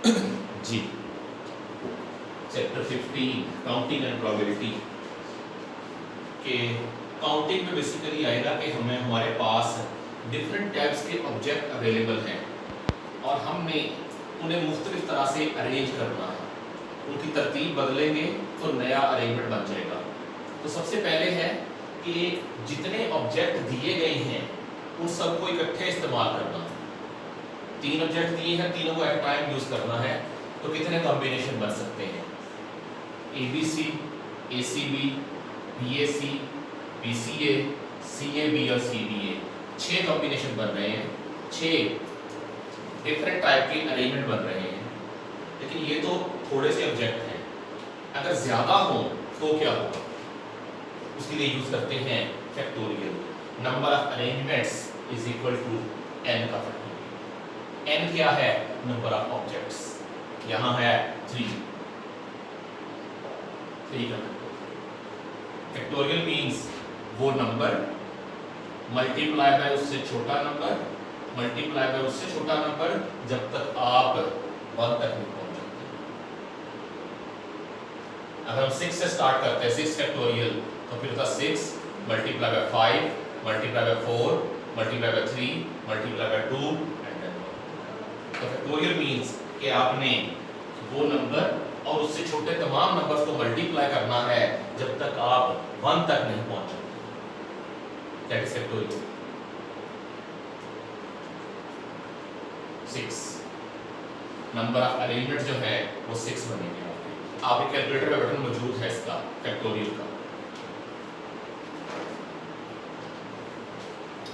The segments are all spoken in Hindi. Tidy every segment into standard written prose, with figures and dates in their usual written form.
Ji, chapter 15 counting and probability के काउंटिंग में बेसिकली आएगा कि हमें हमारे पास डिफरेंट टाइप्स के ऑब्जेक्ट अवेलेबल हैं और हमने उन्हें मुख्तलिफ तरह से अरेंज करना है। उनकी तरतीब बदलेंगे तो नया अरेंजमेंट बन जाएगा। तो सबसे पहले है कि जितने ऑब्जेक्ट दिए गए हैं उन सबको इकट्ठे इस्तेमाल करना है। 3 ऑब्जेक्ट दिए हैं, तीनों को एट टाइम यूज करना है। तो कितने कॉम्बिनेशन बन सकते हैं? ABC, ACB, BAC, BCA, CAB और CDA 6 कॉम्बिनेशन बन रहे हैं। 6 डिफरेंट टाइप के अरेंजमेंट बन रहे हैं। लेकिन ये तो थोड़े से ऑब्जेक्ट हैं, अगर ज्यादा हो तो क्या होगा? उसके लिए यूज करते हैं factorial. Number of arrangements is equal to n का फैक्टोरियल। n क्या है? Number of objects. यहां है 3 का फैक्टोरियल मींस वो नंबर मल्टीप्लाई बाय उससे छोटा नंबर मल्टीप्लाई बाय उससे छोटा नंबर जब तक आप 1 तक नहीं पहुंच सकते। अगर हम 6 से स्टार्ट करते हैं 6 फैक्टोरियल तो फिर होता 6 multiply by 5 multiply by 4 multiply by 3 multiply by 2 and then 1। तो फैक्टोरियल मींस कि आपने वो नंबर और उससे छोटे तमाम नंबर्स को मल्टीप्लाई करना है जब तक आप 1 तक नहीं पहुंच सकते। That is factorial. 6 number of arrangement जो है वो 6 बनेंगे। आपके कैलकुलेटर में बटन मौजूद है इसका फैक्टोरियल का।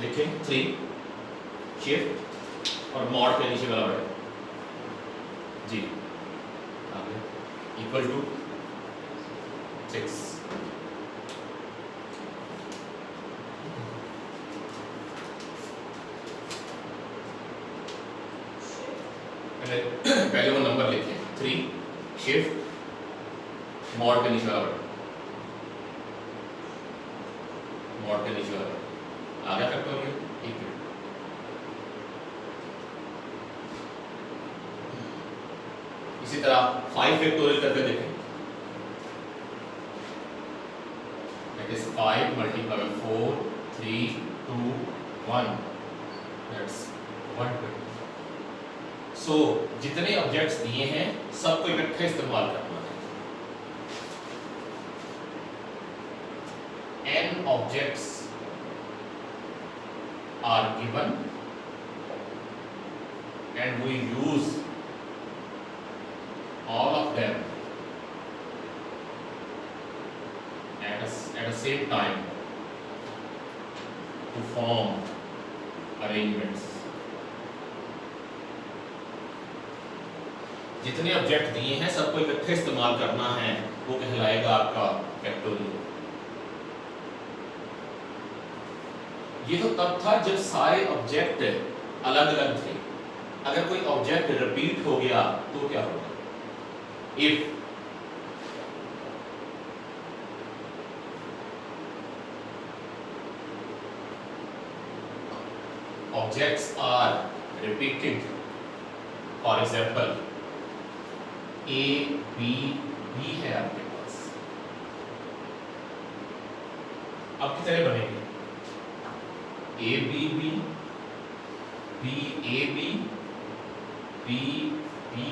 लिखें 3 शिफ्ट और मॉड के नीचे वाला बटन जी इक्वल टू 6। पहले वो नंबर लिखे 3 शिफ्ट मॉड के नीचे वाला बटन मॉड के नीचे वाला बटन आ गया फैक्टोरियल इक्वल। इसी तरह 5 फैक्टोरियल करके देखें। That is 5 multiply by 4 3 2 1 that's 120। सो जितने ऑब्जेक्ट्स दिए हैं सबको इकट्ठे इस्तेमाल करना है। n objects are given and we use all of them at the same time to form arrangements। जितने ऑब्जेक्ट दिए हैं सबको इकट्ठे इस्तेमाल करना है, वो कहलाएगा आपका फैक्टोरियल। ये तो तब था जब सारे ऑब्जेक्ट अलग अलग थे। अगर कोई ऑब्जेक्ट रिपीट हो गया तो क्या होगा? If objects are repeated, for example A B B है आपके पास, अब कितने बनेंगे? A B B B A B B B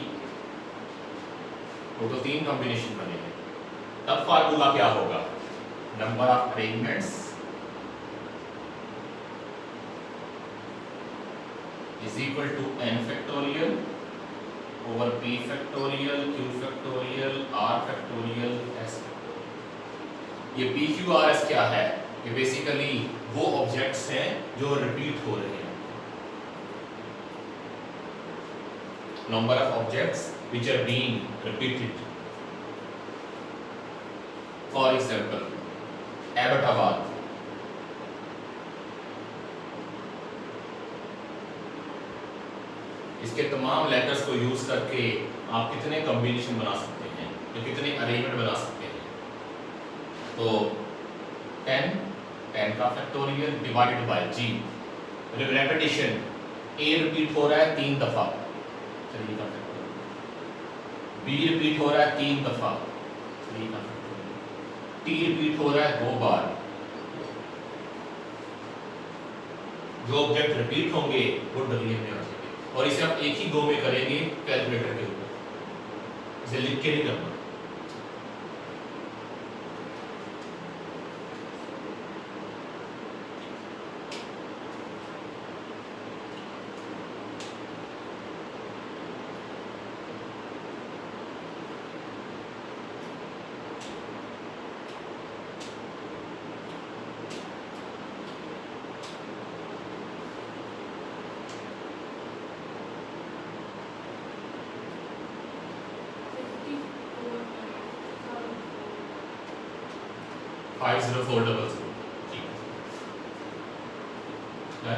तो 3 कॉम्बिनेशन बने हैं। तब फार्मूला क्या होगा? Number of arrangements is equal to n factorial over p factorial q factorial r factorial s factorial. ये p q r s क्या है? ये बेसिकली वो ऑब्जेक्ट्स हैं जो रिपीट हो रहे हैं। Number of objects which are being repeated। For example, Abbottabad, इसके तमाम लेटर्स को यूज करके आप कितने कॉम्बिनेशन बना सकते हैं या कितने अरेंजमेंट बना सकते हैं? तो 10 का factorial divided by g। Repetition a repeat हो रहा है 3 दफा, चलिए का फैक्टोरियल बी रिपीट हो रहा है 3 दफा, टी रिपीट हो रहा है 2 बार। जो ऑब्जेक्ट रिपीट होंगे वो डब्ल्यू में आ जाएंगे, और इसे आप एक ही गो में करेंगे कैलकुलेटर के ऊपर, इसे लिख के नहीं करना। फाइव 50400 ठीक है।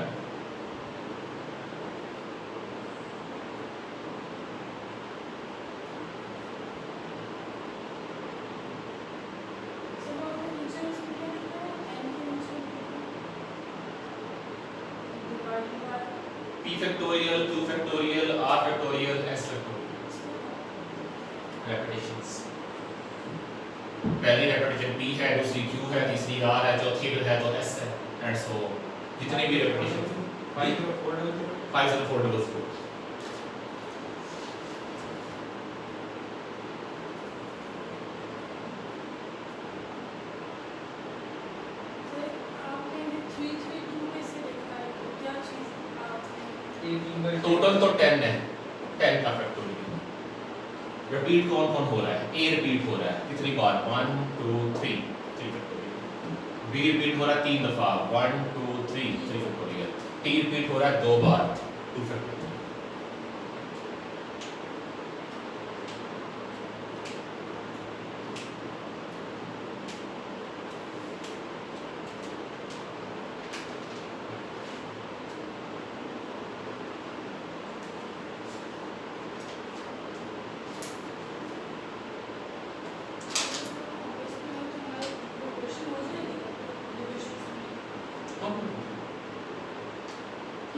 P factorial, Q factorial, R factorial, S factorial, repetitions। पहली रेपिटेशन P है, दूसरी Q है, तीसरी R है, चौथी है तो S है, एंड सो जितनी भी रेपिटेशन 50400। टोटल तो 10 है, 10 का फैक्टोरियल। रिपीट कौन कौन हो रहा है? ए रिपीट हो रहा है कितनी बार? 1 2 3 फैक्टोरियल। बी रिपीट हो रहा है 3 दफा, 1 2 3 फैक्टोरियल। टी रिपीट हो रहा है 2 बार, 2 फैक्टोरियल।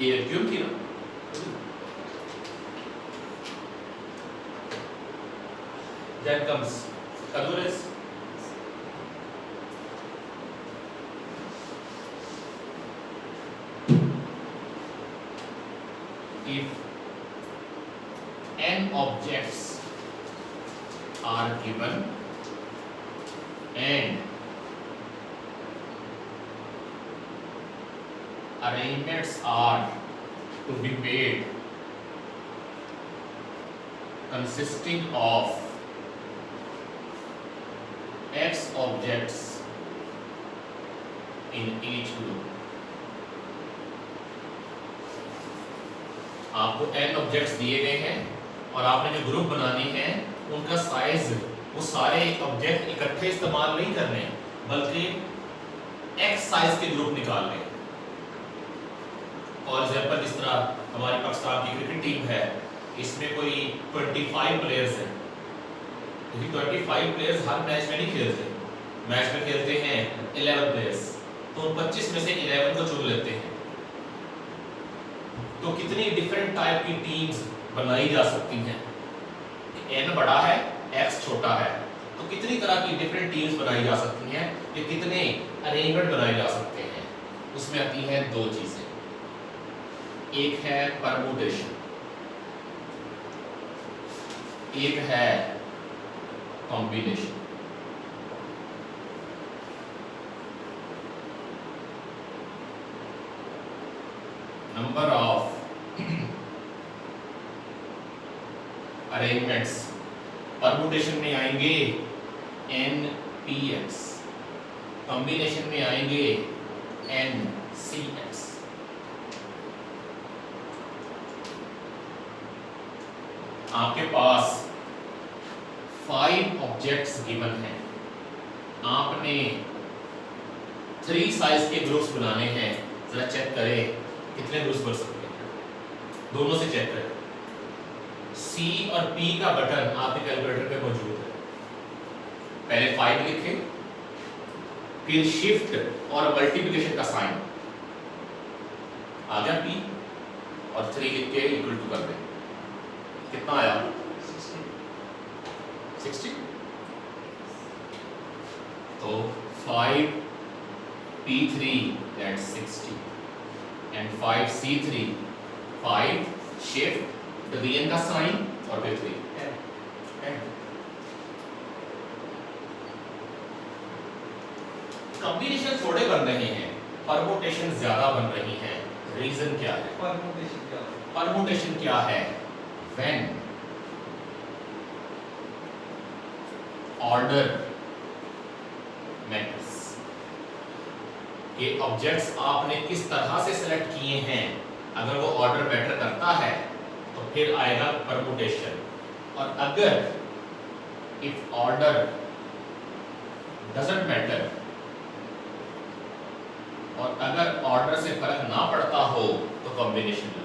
ये क्यों थी ना? Then comes Cadores. If n objects are given and arrangements are to be made consisting of x objects in each group। आपको n ऑब्जेक्ट्स दिए गए हैं और आपने जो ग्रुप बनानी है उनका साइज, वो सारे ऑब्जेक्ट इकट्ठे इस्तेमाल नहीं करने, बल्कि x साइज के ग्रुप निकालने। फॉर एग्जाम्पल जिस तरह हमारी पाकिस्तान की क्रिकेट टीम है, इसमें कोई 25 प्लेयर्स हैं, क्योंकि 25 प्लेयर्स हर मैच में नहीं खेलते, मैच में खेलते हैं 11 प्लेयर्स, तो उन 25 में से 11 को चुन लेते हैं। तो कितनी डिफरेंट टाइप की टीम्स बनाई जा सकती हैं? n बड़ा है, x छोटा है, तो कितनी तरह की डिफरेंट टीम्स बनाई जा सकती हैं, ये कितने अरेंजमेंट बनाए जा सकते हैं? उसमें आती हैं दो चीजें, एक है परमुटेशन, एक है combination. Number of arrangements permutation में आएंगे npx, कॉम्बिनेशन में आएंगे ncx। आपके पास 5 ऑब्जेक्ट्स गिवन हैं, आपने 3 साइज के ग्रुप्स बनाने हैं। जरा चेक करें कितने ग्रुप्स बन सकते हैं, दोनों से चेक करें। C और P का बटन आपके कैलकुलेटर पे मौजूद है। पहले 5 लिखें, फिर शिफ्ट और मल्टीप्लिकेशन का साइन आ गया P, और 3 लिख के इक्वल टू कर दें। कितना आया? 60। तो 5p3 that's 60 and 5c3 5 shift division का साइन और फिर 3 कॉम्बिनेशन थोड़े बन रहे हैं, परमुटेशन ज्यादा बन रही हैं। रीजन क्या है? परमुटेशन क्या है? व्हेन ऑर्डर मैटर्स, ये ऑब्जेक्ट्स आपने किस तरह से सिलेक्ट किए हैं, अगर वो ऑर्डर मैटर करता है तो फिर आएगा परमुटेशन। और अगर इफ ऑर्डर डजंट मैटर और अगर ऑर्डर से फर्क ना पड़ता हो तो कॉम्बिनेशन लो।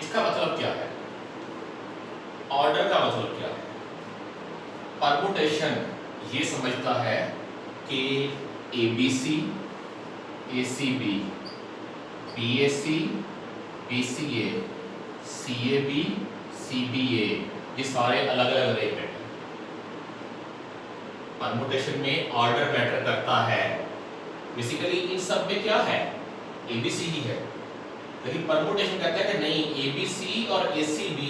इसका मतलब क्या है? ऑर्डर का मतलब क्या है? परमुटेशन ये समझता है कि ABC, ACB, PAC, PCA, CAB, CBA ये सारे अलग अलग अरेंजमेंट हैं। परमुटेशन में ऑर्डर मैटर करता है। बेसिकली इन सब में क्या है? ABC ही है, लेकिन परमुटेशन कहता है कि नहीं, ABC और ACB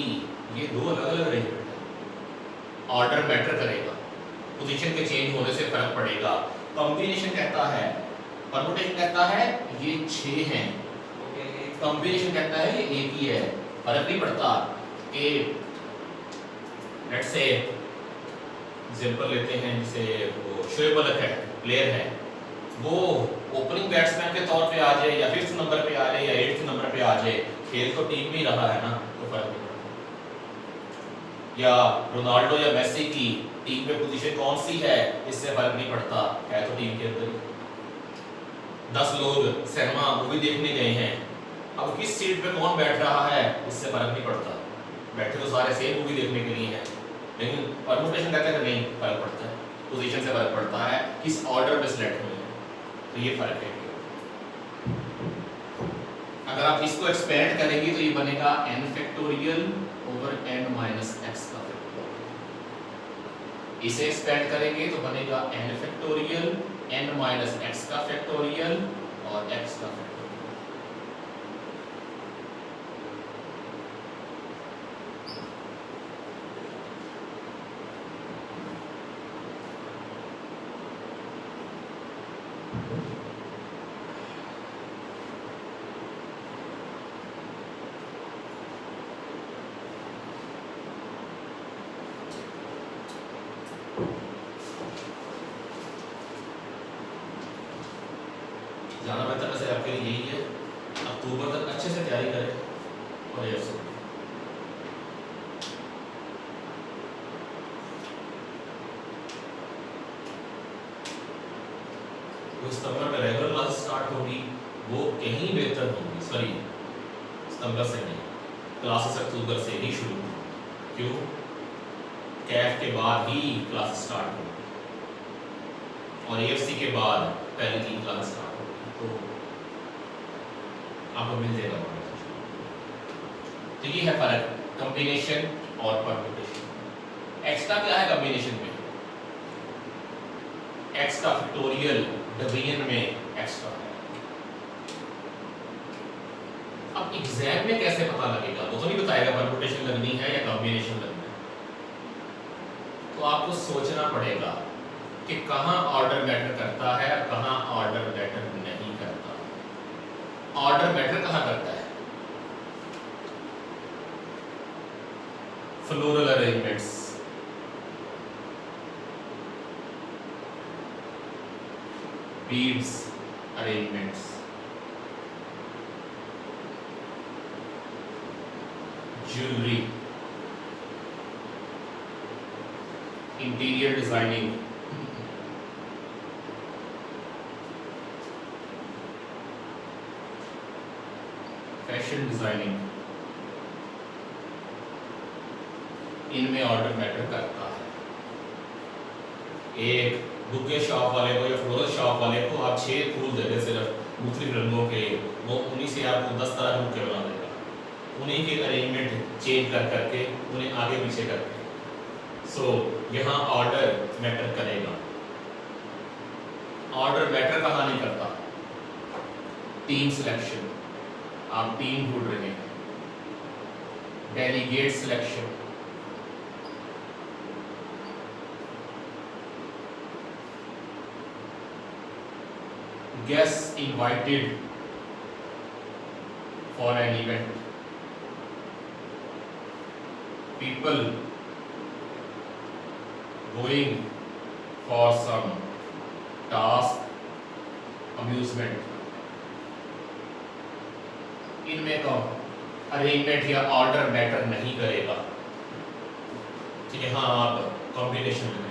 ये दो अलग अलग अरेंजमेंट है। ऑर्डर मैटर करेगा, पोजीशन के चेंज होने से फर्क पड़ेगा। कॉम्बिनेशन कहता है, परमुटेशन कहता है ये 6 हैं, कॉम्बिनेशन कहता है ये एक ही है, फर्क नहीं पड़ता। कि लेट्स से एग्जांपल लेते हैं, जैसे वो शोएब मलिक है, प्लेयर है, वो ओपनिंग बैट्समैन के तौर पे आ जाए या 5th नंबर पे आ जाए या 8th नंबर पे आ जाए, खेल तो टीम में ही रहा है ना, तो फर्क नहीं पड़ता। या रोनाल्डो या मेसी की टीम में पोजीशन कौन सी है, इससे फर्क नहीं पड़ता, है तो टीम के अंदर। 10 लोग सिनेमा मूवी देखने गए हैं, अब किस सीट पे कौन बैठ रहा है इससे फर्क नहीं पड़ता, बैठे तो सारे सेम मूवी देखने के लिए हैं। लेकिन परमुटेशन कहता है कि नहीं, फर्क पड़ता है, पोजीशन से फर्क पड़ता है, किस ऑर्डर में सिलेक्ट हुए हैं, तो ये फर्क है। अगर आप इसको एक्सपेंड करेंगे तो ये बनेगा n factorial over n minus x का फैक्टोरियल। इसे एक्सपेंड करेंगे तो बनेगा n factorial n minus x का फैक्टोरियल और x का फैक्टोरियल। ज़्यादा बेहतर वैसे आपके लिए यही है, अक्टूबर तक अच्छे से तैयारी करें और ये सब सितंबर में रेगुलर क्लास स्टार्ट होगी, वो कहीं बेहतर होगी। सॉरी, सितंबर से नहीं, क्लासेस अक्टूबर से ही शुरू होगी। क्यों? कैफ के बाद ही क्लास स्टार्ट होगी और AFC के बाद पहली 3 क्लास स्टार्ट होगी, तो आपको मिल जाएगा। तो ये है फर्क कॉम्बिनेशन और परमुटेशन। एक्स्ट्रा क्या है कॉम्बिनेशन में? x का फैक्टोरियल डिवीजन में एक्स्ट्रा है। अब एग्जाम में कैसे पता लगेगा? वो तो नहीं बताएगा परमुटेशन लगनी है या कॉम्बिनेशन लगना है, तो आपको सोचना पड़ेगा कि कहाँ ऑर्डर मैटर करता है और कहाँ ऑर्डर मैटर नहीं करता। ऑर्डर मैटर कहाँ करता है? Floral arrangements, beads arrangements, jewellery, interior designing, fashion designing, इनमें ऑर्डर मैटर करता है। एक बुके शॉप वाले को या फ्लोरल शॉप वाले को आप 6 फूल दे दें सिर्फ मुख्तलिफ रंगों के, वो उन्हीं से आपको 10 तरह के बुके बना देगा, उन्हीं के अरेंजमेंट चेंज कर करके, उन्हें आगे पीछे करके। सो यहाँ ऑर्डर मैटर करेगा। ऑर्डर मैटर कहाँ नहीं करता? टीम सिलेक्शन, आप टीम ढूंढ रहे हैं। Delegate selection, guests invited for an event, people going for some task, amusement। इनमें तो अरेंजमेंट या ऑर्डर मैटर नहीं करेगा, ठीक है। हाँ, आप कॉम्बिनेशन में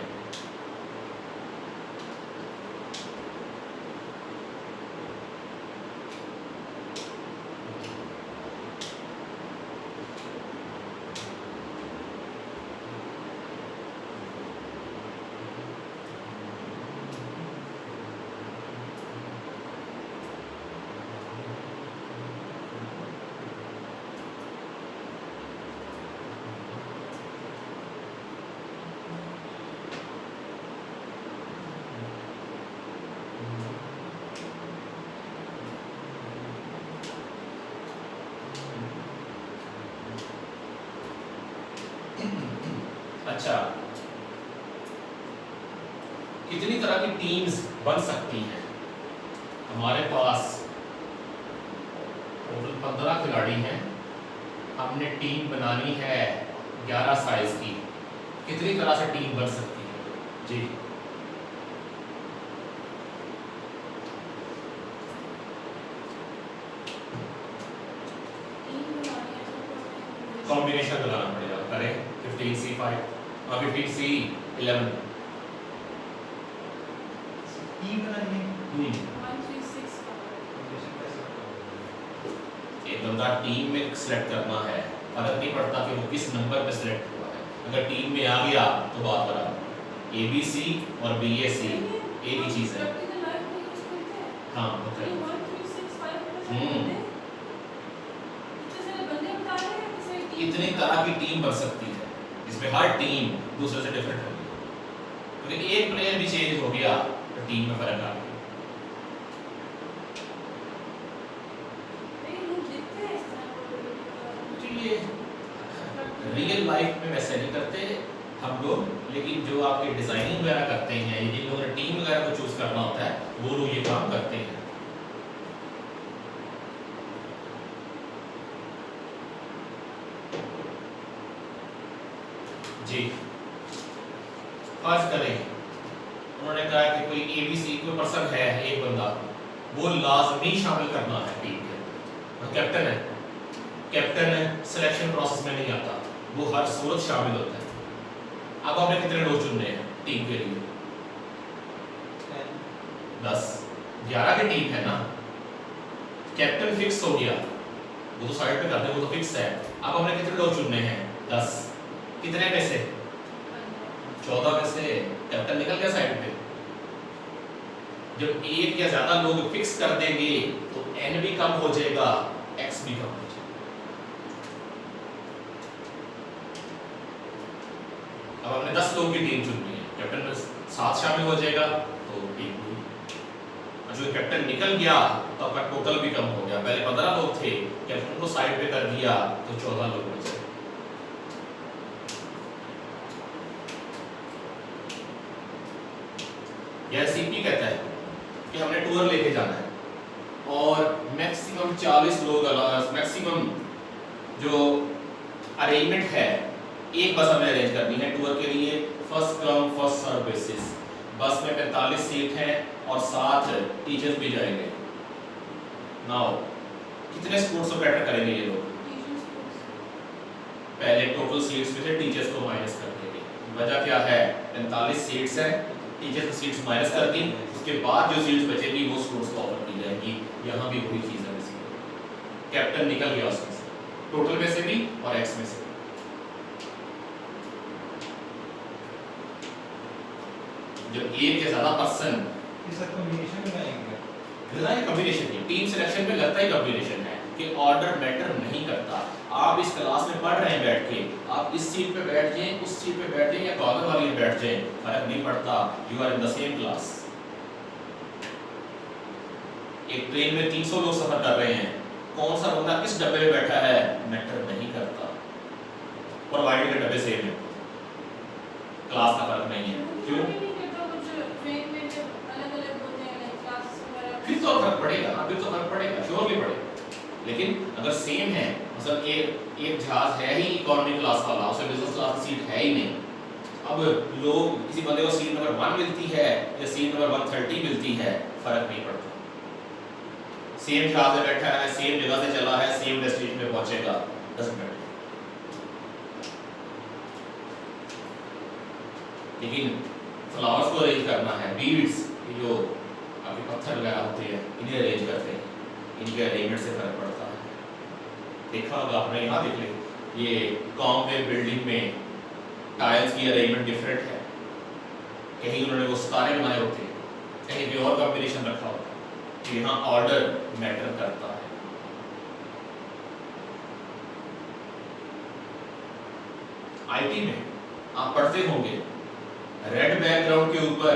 अच्छा, कितनी तरह की टीम्स बन सकती हैं? हमारे पास टोटल 15 खिलाड़ी हैं, हमने टीम बनानी है 11 साइज की। कितनी तरह से टीम बन सकती है जी? कॉम्बिनेशन लगाना पड़ेगा, करें 15C5 और 15C11 टीम बनानी है। 1 3 6 एक बंदा टीम में सिलेक्ट करना है, फर्क नहीं पड़ता कि वो किस नंबर पे सिलेक्ट हुआ है। अगर टीम में आ गया तो बात बराबर। ABC और BAC एक ही चीज़ है। हाँ, ओके। इतनी तरह की टीम बन सकती है जिसमें हर टीम दूसरे से डिफरेंट होगी, क्योंकि एक प्लेयर भी चेंज हो गया तो टीम में फर्क आ गया। ये रियल लाइफ में वैसे नहीं करते हम लोग, लेकिन जो आपके डिजाइनिंग वगैरह करते हैं, जिन लोगों ने टीम वगैरह को चूज करना होता है, वो लोग ये काम करते हैं। जी, फर्ज करें उन्होंने कहा कि कोई ABC कोई पर्सन है, एक बंदा, वो लाजमी शामिल करना है टीम के। कैप्टन है, कैप्टन सिलेक्शन प्रोसेस में नहीं आता, वो हर सूरत शामिल होता है। अब आपने कितने लोग चुनने हैं टीम के लिए? 10। 11 की टीम है ना, कैप्टन फिक्स हो गया, वो तो साइड पे कर दे, वो तो फिक्स है। अब हमने कितने लोग चुनने हैं? 10। कितने में से? 14 में से कैप्टन निकल गया साइड पे। जब एक या ज्यादा लोग फिक्स कर देंगे तो N भी कम हो जाएगा, X भी कम हो जाएगा। अब हमने 10 लोगों की टीम चुनी है, कैप्टन में 7 शामिल हो जाएगा तो टीम हुई। और जो कैप्टन निकल गया तो आपका टोटल भी कम हो गया। पहले 15 लोग थे, कैप्टन को साइड पे कर दिया तो 14 लोग बचे। यह CP कहता है कि हमने टूर लेके जाना है और मैक्सिमम 40 लोग, मैक्सिमम जो अरेंजमेंट है, एक बस हमें अरेंज करनी है टूर के लिए, first come first serve basis. Bus में 45 सीट हैं और 7 टीचर्स भी जाएंगे। नाउ कितने स्टूडेंट्स को कैटर करेंगे ये लोग? पहले टोटल सीट्स में से टीचर्स को माइनस कर देंगे। वजह क्या है? 45 सीट्स है, टीचर्स की सीट्स माइनस कर दी, उसके बाद जो सीट्स बचेगी वो स्टूडेंट्स को ऑफर की जाएगी। यहाँ भी वही चीज़ है। कैप्टन निकल गया उसमें से, टोटल में से भी और X में से। जब एक या ज्यादा person combination combination team selection में लगता ही कॉम्बिनेशन है कि ऑर्डर मैटर नहीं करता। आप आप इस क्लास में पढ़ रहे हैं बैठ के, आप इस सीट पे बैठ जाएं, उस सीट पे बैठ जाएं या कॉर्नर वाली में बैठ जाएं, फर्क नहीं पड़ता, you are in the same class. एक ट्रेन में 300 लोग सफर कर रहे हैं, कौन सा बंदा किस डब्बे में बैठा है मैटर नहीं करता, प्रोवाइडेड के डब्बे सेम है, क्लास का फर्क नहीं है। क्यों? फिर तो फर्क पड़ेगा, फिर तो फर्क पड़ेगा, श्योरली पड़ेगा। लेकिन अगर सेम है, मतलब एक जहाज है ही इकोनॉमी क्लास वाला, उसमें बिजनेस क्लास की सीट है ही नहीं, अब लोग किसी बंदे को सीट नंबर 1 मिलती है या सीट नंबर 130 मिलती है, फर्क नहीं पड़ता। सेम जहाज में बैठा है, सेम जगह से चला है, सेम डेस्टिनेशन पे पहुंचेगा, डजंट मैटर। लेकिन फ्लावर्स को अरेंज करना है, बीड्स, ये जो आपके पत्थर वगैरह होते हैं, इन्हें अरेंज करते हैं, इनके अरेंजमेंट से फर्क पड़ता है। देखा होगा आपने, यहाँ देख ले, ये कॉम में बिल्डिंग में टाइल्स की अरेंजमेंट डिफरेंट है, कहीं उन्होंने वो सितारे बनाए होते हैं, कहीं भी और कॉम्बिनेशन रखा होता है, तो यहाँ ऑर्डर मैटर करता है। आईटी में आप पढ़ते होंगे, रेड बैकग्राउंड के ऊपर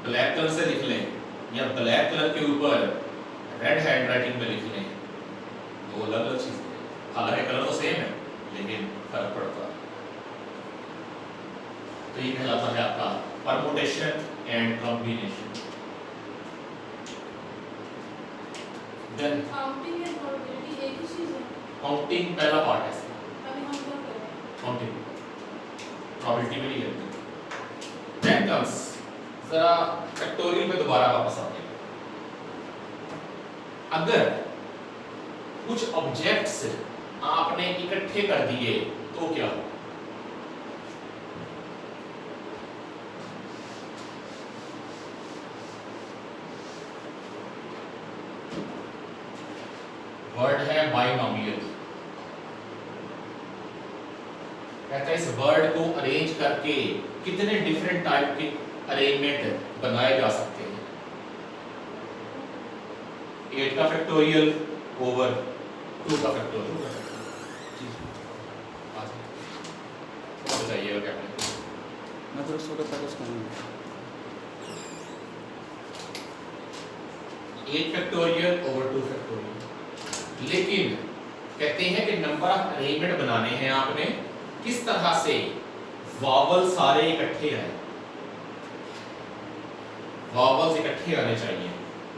ब्लैक कलर से लिख लें या ब्लैक कलर के ऊपर रेड हैंडराइटिंग में लिख लें, दो अलग अलग चीजें हैं, हालांकि कलर तो सेम है लेकिन फर्क पड़ता है। तो ये कहलाता है आपका permutation and combination. Then counting and probability एक ही चीज है। काउंटिंग पहला पार्ट है, अभी हम क्या कर रहे हैं? काउंटिंग प्रोबेबिलिटी में नहीं करते। देन कम्स, जरा फैक्टोरियल पे दोबारा वापस आते हैं। अगर कुछ ऑब्जेक्ट्स आपने इकट्ठे कर दिए तो क्या हो? वर्ड है बाइनोमियल, कहता है इस वर्ड को अरेंज करके कितने डिफरेंट टाइप के अरेंजमेंट बनाए जा सकते हैं। 8 का फैक्टोरियल ओवर 2 का फैक्टोरियल बताइएगा क्या है? मैं थोड़ा छोटा सा कुछ करूँगा। 8 फैक्टोरियल ओवर 2 फैक्टोरियल। लेकिन कहते हैं कि नंबर ऑफ अरेंजमेंट बनाने हैं आपने, किस तरह से वॉवल सारे इकट्ठे आए, वॉवल्स इकट्ठे आने चाहिए।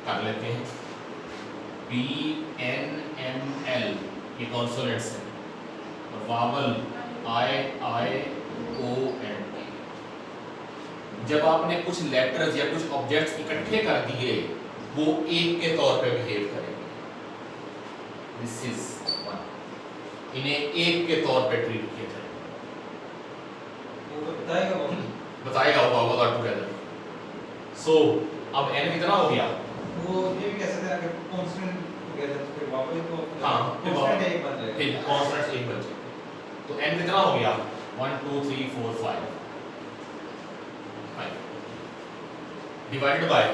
कर लेते हैं, P N M L ये कॉन्सोनेंट्स हैं और vowel I O N T। जब आपने कुछ लेटर्स या कुछ ऑब्जेक्ट्स इकट्ठे कर दिए, वो एक के तौर पे बिहेव करेंगे। दिस इज वन, इन्हें एक के तौर पे ट्रीट किया जाए। वो बताएगा बताएगा वो वॉवल आर टुगेदर। सो अब n कितना हो गया? वो ये भी कह सकते हैं अगर कांस्टेंट टुगेदर तो फिर वापस को हाँ, फिर कांस्टेंट एक बन जाएगा, फिर कॉन्स्टेंट्स एक बन जाएंगे। तो n कितना हो गया? 1 2 3 4 5 डिवाइडेड बाय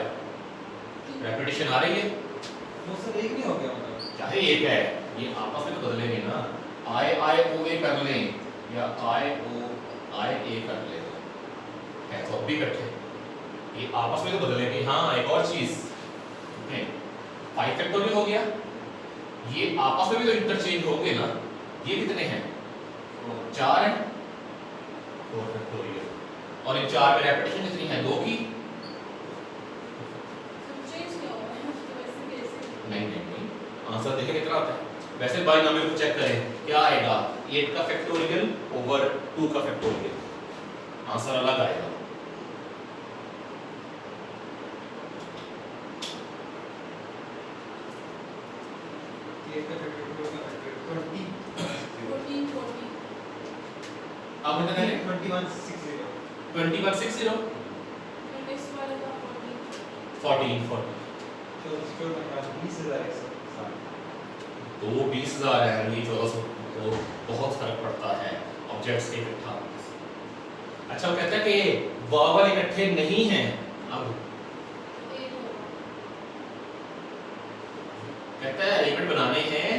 रेपिटेशन आ रही है, वो सब एक नहीं हो गया मतलब चाहे एक है, ये आपस में तो बदलेंगे ना, I O A कर लें या I O I A कर लें, है तो अब भी इकट्ठे, ये आपस में तो बदलेंगे। हाँ, एक और चीज, 5 फैक्टोरियल हो गया, ये आपस में भी तो इंटरचेंज होंगे ना। ये कितने हैं? 4 हैं, 4 फैक्टोरियल, और इन 4 में रेपिटेशन कितनी है? 2 की। नहीं, आंसर देखें कितना आता है। वैसे बाइनोमियल को चेक करें, क्या आएगा? 8 का फैक्टोरियल ओवर 2 का फैक्टोरियल, आंसर अलग आएगा। अब कितना है? 2160 2160 14 तो इसको का 20160 तो 20,000 है, ये 1400, तो बहुत फर्क पड़ता है ऑब्जेक्ट्स के इकट्ठा होने से। अच्छा, वो कहता है कि वॉवल इकट्ठे नहीं हैं। अब कहता है अरेंजमेंट बनाने हैं,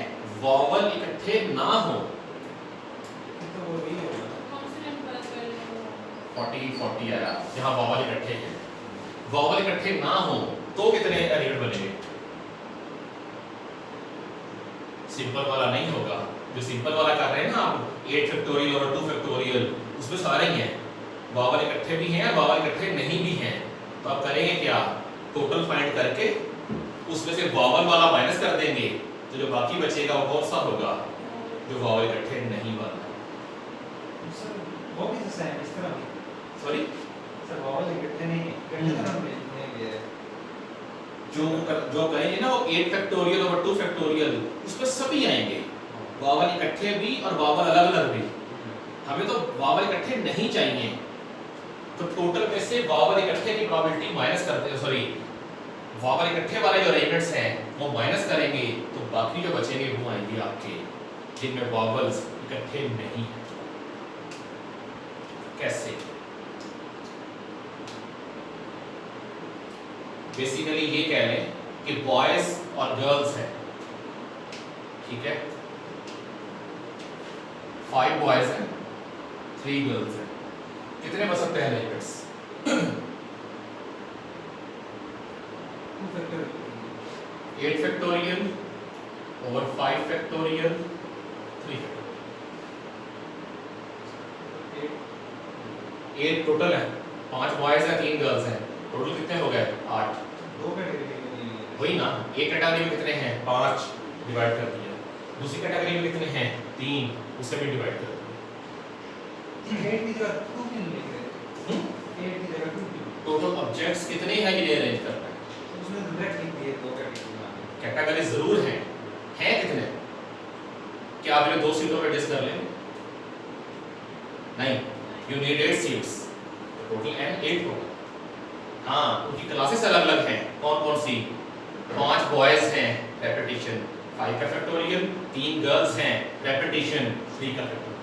वॉवल इकट्ठे ना हो, तो वो वही होगा ना। कॉन्सोनेंट बात कर रहे हो 40 आया जहां वॉवल इकट्ठे हैं। वॉवल इकट्ठे ना हो तो कितने एलिमेंट बनेंगे? सिंपल वाला नहीं होगा, जो सिंपल वाला कर रहे हैं ना आप 8 फैक्टोरियल और 2 फैक्टोरियल, उसमें सारे ही हैं, वॉवल इकट्ठे भी हैं और वॉवल इकट्ठे नहीं भी हैं। तो आप करेंगे क्या, टोटल फाइंड करके उसमें से वॉवल वाला माइनस कर देंगे, तो जो बाकी बचेगा वो कौन सा होगा, जो वॉवल इकट्ठे नहीं वाला। सर वो भी जैसा है इस तरह भी। सॉरी, सर वॉवल इकट्ठे नहीं है, इकट्ठे तरह में नहीं दिया है। जो कहेंगे ना वो 8 फैक्टोरियल और 2 फैक्टोरियल, उसमें सभी आएंगे, वॉवल इकट्ठे भी और वॉवल अलग अलग भी। हमें तो वॉवल इकट्ठे नहीं चाहिए, तो टोटल में से वॉवल इकट्ठे की प्रोबेबिलिटी माइनस करते हैं, सॉरी वॉवल इकट्ठे वाले जो अरेंजमेंट्स हैं वो माइनस करेंगे, तो बाकी जो बचेंगे वो आएंगे आपके जिनमें वॉवल्स इकट्ठे नहीं हैं। कैसे? बेसिकली ये कह लें कि बॉयज और गर्ल्स हैं, ठीक है, 5 बॉयज हैं 3 गर्ल्स हैं, कितने बच सकते हैं एलिमेंट्स? 2 फैक्टर 8 फैक्टोरियल और 5 फैक्टोरियल 3 फैक्टोरियल, 8 टोटल है, 5 बॉयज हैं 3 गर्ल्स हैं, टोटल कितने हो गए? 8। 2 कैटेगरी में नहीं है। वही ना, एक कैटेगरी में कितने हैं? 5 डिवाइड कर दिया, दूसरी कैटेगरी में कितने हैं? 3, उससे भी डिवाइड कर दिया। 8 की जगह 2 क्यों लिख रहे हैं? 8 की जगह 2 क्यों? टोटल ऑब्जेक्ट्स कितने हैं ये अरेंज करना है, उसमें तो डायरेक्ट लिख दिए 2 कैटेगरी में। कैटेगरी जरूर हैं कितने? क्या आप ये 2 सीटों में एडजस्ट कर लेंगे? नहीं, you need 8 seats, total n 8 होगा। हाँ, उनकी क्लासेस अलग अलग हैं, कौन कौन सी? 5 बॉयज हैं, रेपिटेशन, 5 का फैक्टोरियल, 3 गर्ल्स हैं, रेपिटेशन, 3 का फैक्टोरियल।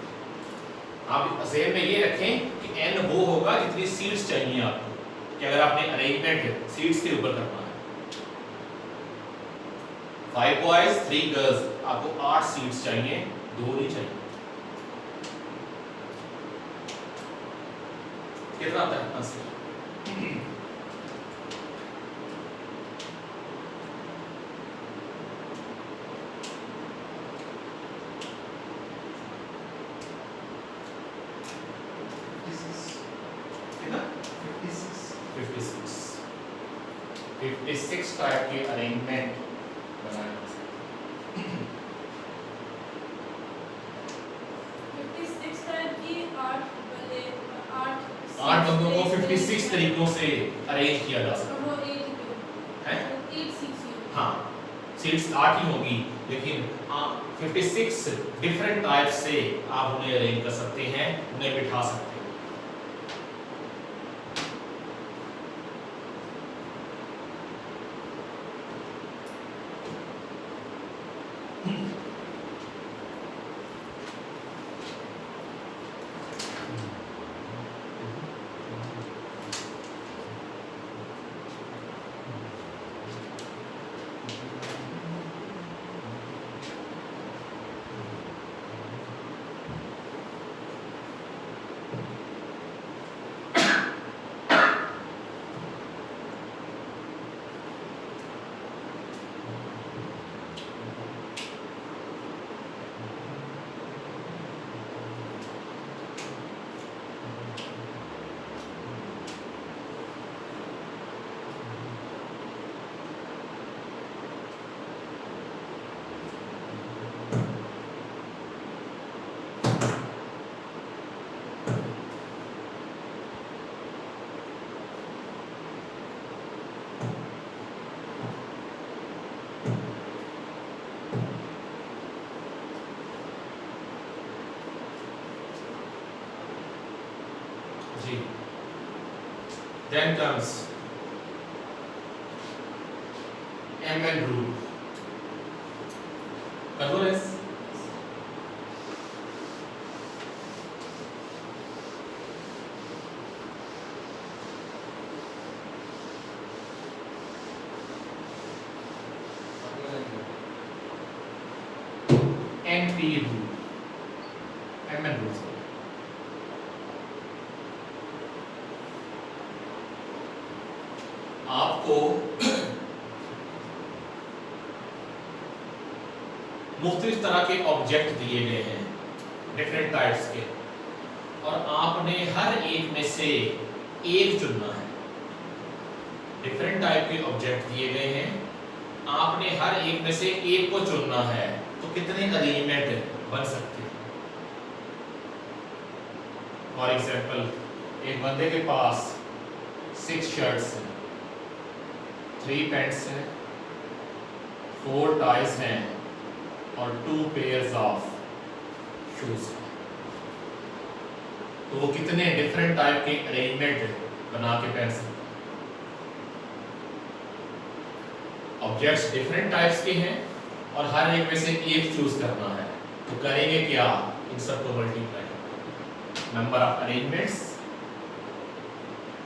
आप ज़हन में ये रखें कि n वो होगा जितनी सीट्स चाहिए आपको, कि अगर आपने अरेंजमेंट सीट्स के ऊपर करना है, 5 बॉयज 3 गर्ल्स, आपको 8 सीट्स चाहिए, 2 नहीं चाहिए। कितना आता है आंसर? कितना? 56 टाइप के अरेंजमेंट बनाए। 56 टाइप की 8 बंदे 8 बंदों को 56 तरीकों से अरेंज किया जा सकता वो 8 है। 8 6 हाँ, सीट्स 8 ही होगी, लेकिन 56 डिफरेंट टाइप से आप उन्हें अरेंज कर सकते हैं, उन्हें बिठा सकते हैं। जी, then comes MN rule. Converse. MB rule, MN rule. आपको मुख्तलिफ तरह के ऑब्जेक्ट दिए गए हैं डिफरेंट टाइप्स के, और आपने हर एक में से एक चुनना है। डिफरेंट टाइप के ऑब्जेक्ट दिए गए हैं, आपने हर एक में से एक को चुनना है। तो कितने अरेंजमेंट बन सकते हैं? फॉर एग्जाम्पल, एक बंदे के पास 6 शर्ट्स हैं, 3 पैंट्स हैं, 4 टाइज हैं और 2 पेयर्स ऑफ शूज हैं। तो वो कितने डिफरेंट टाइप के अरेंजमेंट बना के पहन सकते हैं? ऑब्जेक्ट्स डिफरेंट टाइप्स के हैं और हर एक में से एक चूज करना है। तो करेंगे क्या? इन सबको multiply, number of arrangements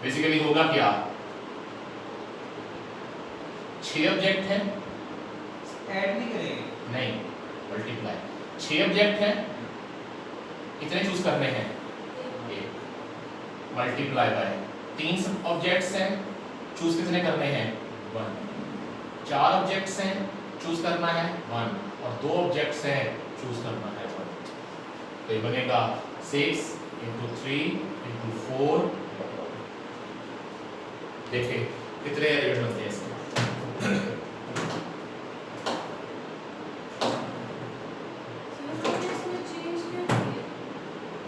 basically होगा क्या? 6 ऑब्जेक्ट हैं, ऐड नहीं करेंगे, नहीं मल्टीप्लाई। 6 ऑब्जेक्ट हैं, कितने चूज करने हैं? एक, मल्टीप्लाई बाय 3 ऑब्जेक्ट्स हैं, चूज कितने करने हैं? 1। 4 ऑब्जेक्ट्स हैं, चूज करना है 1, और 2 ऑब्जेक्ट्स हैं, चूज करना है 1। तो ये बनेगा 6 × 3 × 4। देखिए कितने अरेंजमेंट बनते हैं इसके। हमने इसमें चेंज कर दिए,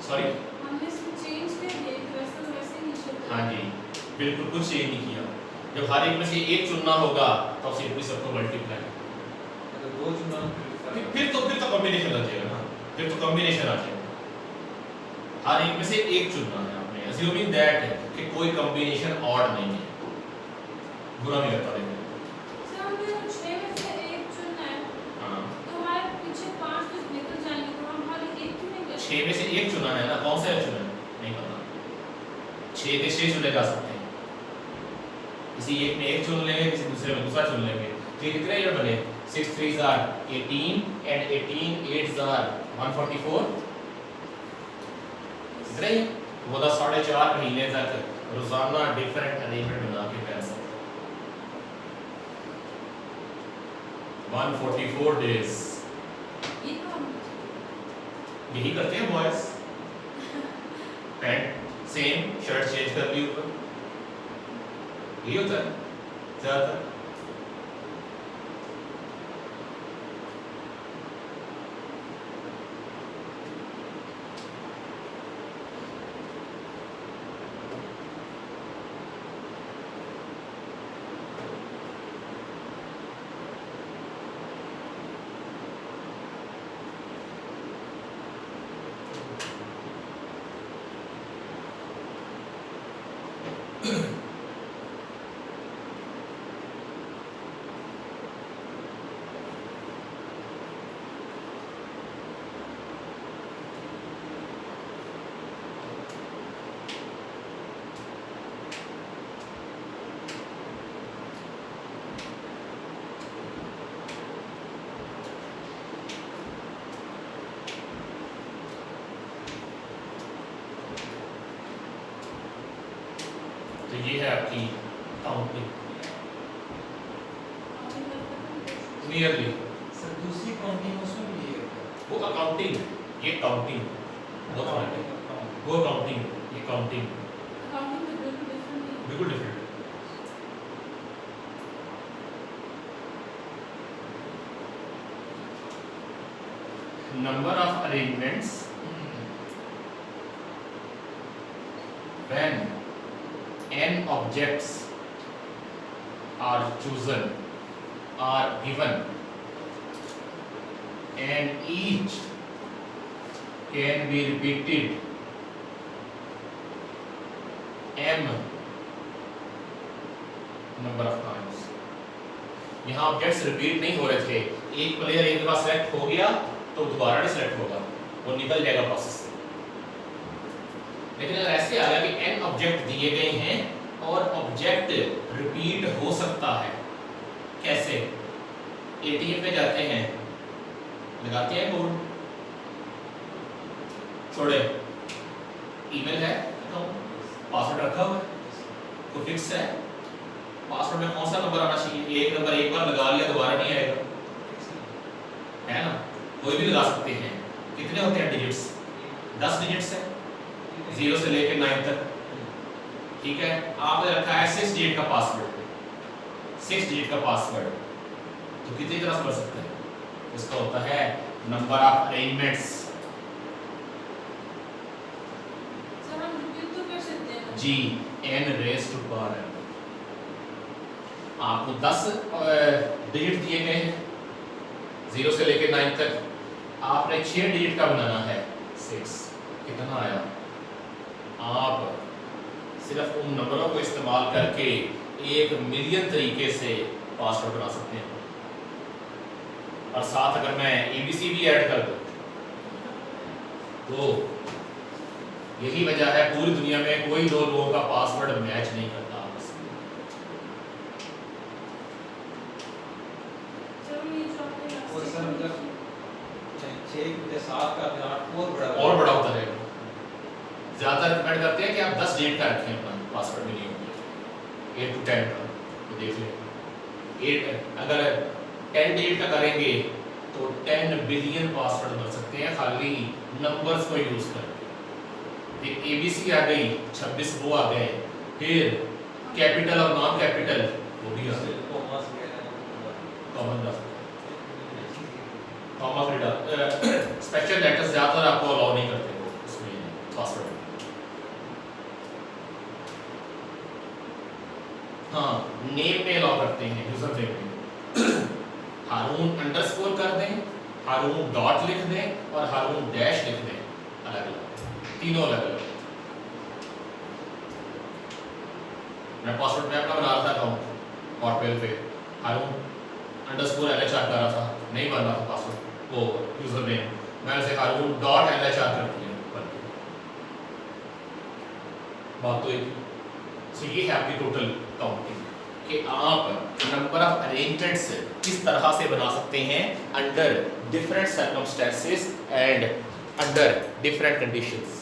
सॉरी, हमने इसमें चेंज कर दिए, वैसे तो वैसे ही नीचे था। हाँ जी, बिल्कुल कुछ चेंज नहीं किया। जब हर एक में से एक चुनना होगा तो सिंपली सबको मल्टीप्लाई, तो 2 चुना फिर तो कॉम्बिनेशन आ जाएगा ना, फिर तो कॉम्बिनेशन आ जाएगा। हर एक में से एक चुनना है आपने, अज्यूमिंग दैट कि कोई कॉम्बिनेशन ऑड नहीं है, बुरा नहीं लगता देखने में। सर हमने 6 में से एक चुनना है, हाँ, तो हमारे पीछे 5 तो निकल जाएंगे, तो हम खाली एक क्यों नहीं करते? 6 में से एक चुना है ना, कौन सा चुना है नहीं पता। 6 के 6 चुने जा सकते हैं, किसी एक में एक चुन लेंगे, किसी दूसरे में दूसरा चुन लेंगे। तो ये कितने ये बने? 6 3s are 18 and 18 8s are 144। इतने ही वो 4.5 महीने तक रोजाना डिफरेंट अरेंजमेंट बना के पहन सकते हैं। 144 days ये तो हम यही करते हैं boys. Pant same, shirt change कर ली ऊपर, यही होता है ज्यादातर। तो ये है आपकी काउंटिंग नियरली। सर दूसरी काउंटिंग उसमें भी ये होता है। वो अकाउंटिंग, ये काउंटिंग, वो काउंटिंग, वो काउंटिंग, ये काउंटिंग अकाउंटिंग में बिल्कुल डिफरेंट है। बिल्कुल different. Number of arrangements when n objects are chosen are given and each can be repeated m number of times। यहाँ ऑब्जेक्ट्स रिपीट नहीं हो रहे थे, एक प्लेयर एक बार सेलेक्ट हो गया तो दोबारा नहीं सेलेक्ट होगा, वो निकल जाएगा प्रोसेस से। लेकिन अगर ऐसे आ गया कि n ऑब्जेक्ट दिए गए हैं और ऑब्जेक्ट रिपीट हो सकता है, कैसे? एटीएम पे जाते हैं, लगाते हैं कोड, थोड़े ईमेल है, पासवर्ड रखा हुआ है, कोई फिक्स है, पासवर्ड में कौन सा नंबर आना चाहिए, एक नंबर एक बार लगा लिया दोबारा नहीं आएगा, है ना, कोई भी लगा सकते हैं। कितने होते हैं डिजिट्स? 10 डिजिट्स है, 0 से लेकर 9 तक, ठीक है। आपने रखा है 6 डिजिट का पासवर्ड, 6 डिजिट का पासवर्ड, तो कितनी तरह से बढ़ सकते हैं? इसका होता है नंबर ऑफ अरेंजमेंट्स। सर हम रिपीट तो कर सकते हैं ना? जी, n raise to power n। आपको 10 डिजिट दिए गए हैं 0 से लेकर 9 तक, आपने 6 डिजिट का बनाना है 6, कितना आया? आप सिर्फ उन नंबरों को इस्तेमाल करके 1 मिलियन तरीके से पासवर्ड बना सकते हैं। और साथ अगर मैं ABC भी ऐड कर दूं तो यही वजह है पूरी दुनिया में कोई दो लोगों का पासवर्ड मैच नहीं करता आपस में। सर ये जो आपने last और सर से मतलब 6 या 7 का फिर 8 और बड़ा होता रहेगा। ज़्यादा रिकमेंड करते हैं कि आप 10 डिजिट का रखें अपना पासवर्ड मिनिमम, 8 to 10 का, तो देख लें 8, अगर 10 डिजिट का करेंगे तो 10 बिलियन पासवर्ड बन सकते हैं खाली नंबर्स को यूज़ करके। एक ABC आ गई, 26 वो आ गए, फिर कैपिटल और नॉन कैपिटल वो भी आ गए, common comma freedom, special letters ज़्यादातर आपको अलाउ नहीं करते वो उसमें पासवर्ड। हाँ, नेम में अलाउ करते हैं, यूजर नेम में हारून अंडरस्कोर कर दें, हारून डॉट लिख दें और हारून डैश लिख दें, अलग अलग, तीनों अलग अलग। मैं पासवर्ड में अपना बना रहा था अकाउंट हॉटमेल पे, हारून अंडरस्कोर LHR कर रहा था, नहीं बन रहा था पासवर्ड वो यूजर नेम, मैंने उसे हारून डॉट LHR कर दिया बात तो एक। सो ये है आपकी टोटल काउंटिंग कि आप नंबर ऑफ अरेंजमेंट्स किस तरह से बना सकते हैं under different circumstances and under different conditions.